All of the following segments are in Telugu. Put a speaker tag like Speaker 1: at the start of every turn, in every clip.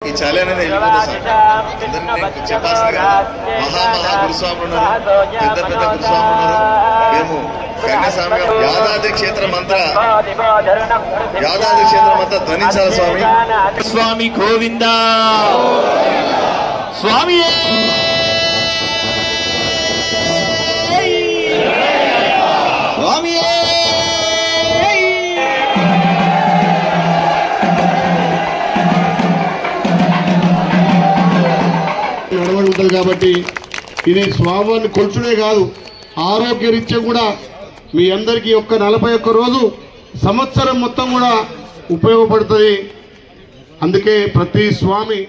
Speaker 1: ఈ చాలీ అనేది వెళ్ళిపోతుంది సార్. అందరినీ చెప్పాల్సిందిగా మహా గురుస్వాములు ఉన్నారు, పెద్ద పెద్ద గురుస్వాములు ఉన్నారు. మేము కన్యాస్వామి యాదాద్రి క్షేత్రం అంతా ధ్వనించాలి స్వామి.
Speaker 2: స్వామి గోవింద స్వామి స్వామి
Speaker 3: నడవడి ఉంటుంది కాబట్టి ఇది స్వామిని కొలుచునే కాదు, ఆరోగ్యరీత్యా కూడా మీ అందరికీ 41 రోజు సంవత్సరం మొత్తం కూడా ఉపయోగపడుతుంది. అందుకే ప్రతి స్వామి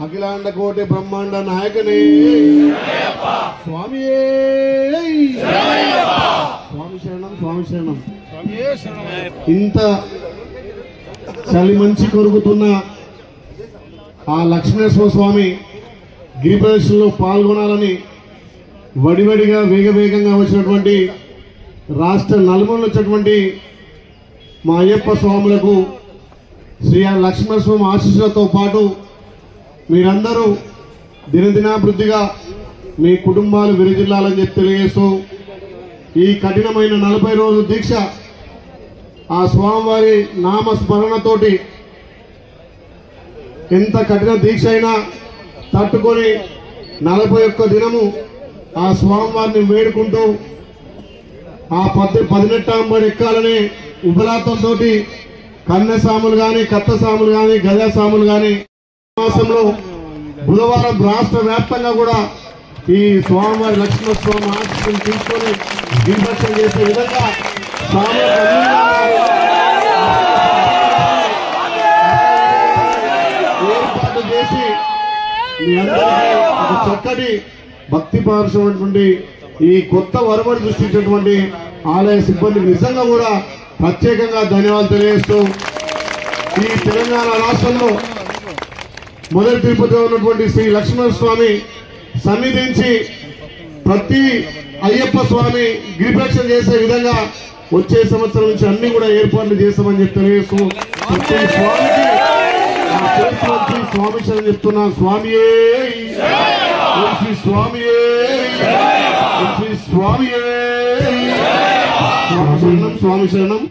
Speaker 3: అఖిలాండ కోటి బ్రహ్మాండ నాయకనే స్వామి స్వామి శరణం, స్వామి శరణం. ఇంత చలి మంచి కొరుకుతున్న ఆ లక్ష్మీనరసింహ స్వామి గిరి ప్రదర్శనలో పాల్గొనాలని వడివడిగా వేగవేగంగా వచ్చినటువంటి రాష్ట్ర నలుమూలలు వచ్చినటువంటి మా అయ్యప్ప స్వాములకు శ్రీ లక్ష్మీనరసింహ ఆశీస్సులతో పాటు మీరందరూ దినదినాభివృద్ధిగా మీ కుటుంబాలు విరజిల్లాలని చెప్పి తెలియజేస్తూ ఈ కఠినమైన 40 రోజుల దీక్ష ఆ స్వామివారి నామస్మరణతోటి ఎంత కఠిన దీక్ష అయినా తట్టుకొని 41 దినము ఆ స్వామివారిని వేడుకుంటూ ఆ 18 ఎక్కాలనే ఉబలాతంతో కన్నెసాములు గాని, కత్తసాములు గాని, గజాసాములు గాని మాసంలో బుధవారం రాష్ట్ర వ్యాప్తంగా కూడా ఈ స్వామివారి లక్ష్మణస్వామి ఆశీస్సులు తీసుకొని గిరిభక్షణ చేసే విధంగా ఏర్పాటు చేసి మీ అందరికీ ఒక చక్కటి భక్తి పార్శ్వమైనటువంటి ఈ కొత్త వరమని సృష్టించినటువంటి ఆలయ సిబ్బందికి నిజంగా కూడా ప్రత్యేకంగా ధన్యవాదాలు తెలియజేస్తూ ఈ తెలంగాణ రాష్ట్రంలో మొదటి తిరుపతిలో ఉన్నటువంటి శ్రీ లక్ష్మణస్వామి సన్నిధించి ప్రతి అయ్యప్ప స్వామి గిరిప్రదక్షిణ చేసే విధంగా వచ్చే సంవత్సరం నుంచి అన్ని కూడా ఏర్పాట్లు చేస్తామని చెప్పి తెలియజేస్తూ ప్రతి స్వామికి స్వామి శరణం చెప్తున్నా. స్వామియే శ్రీ స్వామియే శ్రీ స్వామియే స్వామి శరణం.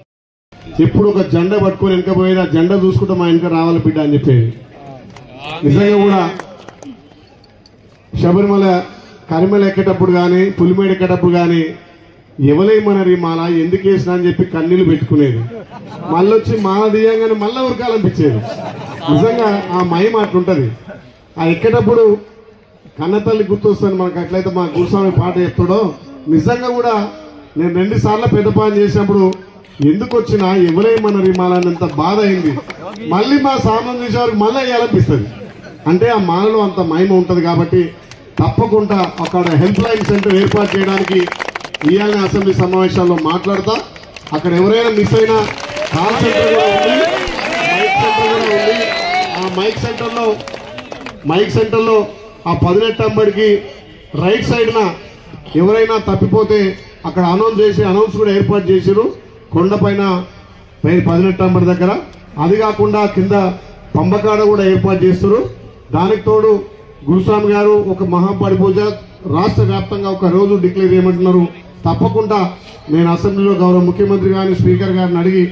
Speaker 3: ఎప్పుడు ఒక జెండా పట్టుకొని వెనక పోయినా జెండా చూసుకుంటే మా వెనక రావాలి బిడ్డ అని చెప్పేది. నిజంగా కూడా శబరిమల కరిమల ఎక్కేటప్పుడు కానీ పులిమేడ ఎక్కేటప్పుడు కానీ ఎవలేమనరు ఈ మాల ఎందుకు వేసినా అని చెప్పి కన్నీళ్లు పెట్టుకునేది. మళ్ళీ వచ్చి మాల తీయంగానే మళ్ళీ ఉరకాలనిపించేది. నిజంగా ఆ మయం అట్లుంటది. ఆ ఎక్కేటప్పుడు కన్నతల్లి గుర్తొస్తాను మనకు. అట్లయితే మా గురుస్వామి పాట చెప్తాడో నిజంగా కూడా నేను 2 సార్లు పెద్ద పాన్ చేసినప్పుడు ఎందుకు వచ్చినా ఎవరేమన్నారు ఈ మాల అంత బాధ అయింది. మళ్ళీ మా సామాన్ చేసే వరకు మళ్ళీ వేయాలనిపిస్తుంది. అంటే ఆ మాలలో అంత మహిమ ఉంటది. కాబట్టి తప్పకుండా అక్కడ హెల్ప్ లైన్ సెంటర్ ఏర్పాటు చేయడానికి ఇవాళ అసెంబ్లీ సమావేశాల్లో మాట్లాడతా. అక్కడ ఎవరైనా మిస్ అయినా కాల్ సెంటర్ కూడా ఉంది, మైక్ సెంటర్ కూడా ఉంది. ఆ మైక్ సెంటర్లో ఆ 18 నంబర్కి రైట్ సైడ్న ఎవరైనా తప్పిపోతే అక్కడ అనౌన్స్ కూడా ఏర్పాటు చేశారు కొండపైన 18 నంబర్ దగ్గర. అది కాకుండా కింద పంబకాడ కూడా ఏర్పాటు చేస్తారు. దానికి తోడు గురుస్వామి గారు ఒక మహాపడి పూజ రాష్ట్ర వ్యాప్తంగా ఒక రోజు డిక్లేర్ చేయమంటున్నారు. తప్పకుండా నేను అసెంబ్లీలో గౌరవ ముఖ్యమంత్రి గారిని స్పీకర్ గారిని అడిగి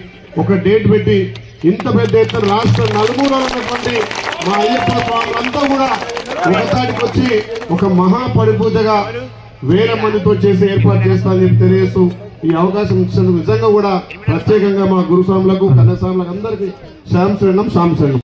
Speaker 3: ఒక డేట్ పెట్టి ఇంత పెద్ద ఎత్తున రాష్ట్ర నలుమూలలో ఉన్నటువంటి మా అయ్యప్ప స్వాములంతా కూడా ఒకసారికి వచ్చి ఒక మహాపడి పూజగా 1000 మందితో చేసి ఏర్పాటు చేస్తానని చెప్పి తెలియజేస్తూ ఈ అవకాశం ఇచ్చినందుకు నిజంగా కూడా ప్రత్యేకంగా మా గురుస్వాములకు కన్నస్వాములకు అందరికీ శాంశరణం.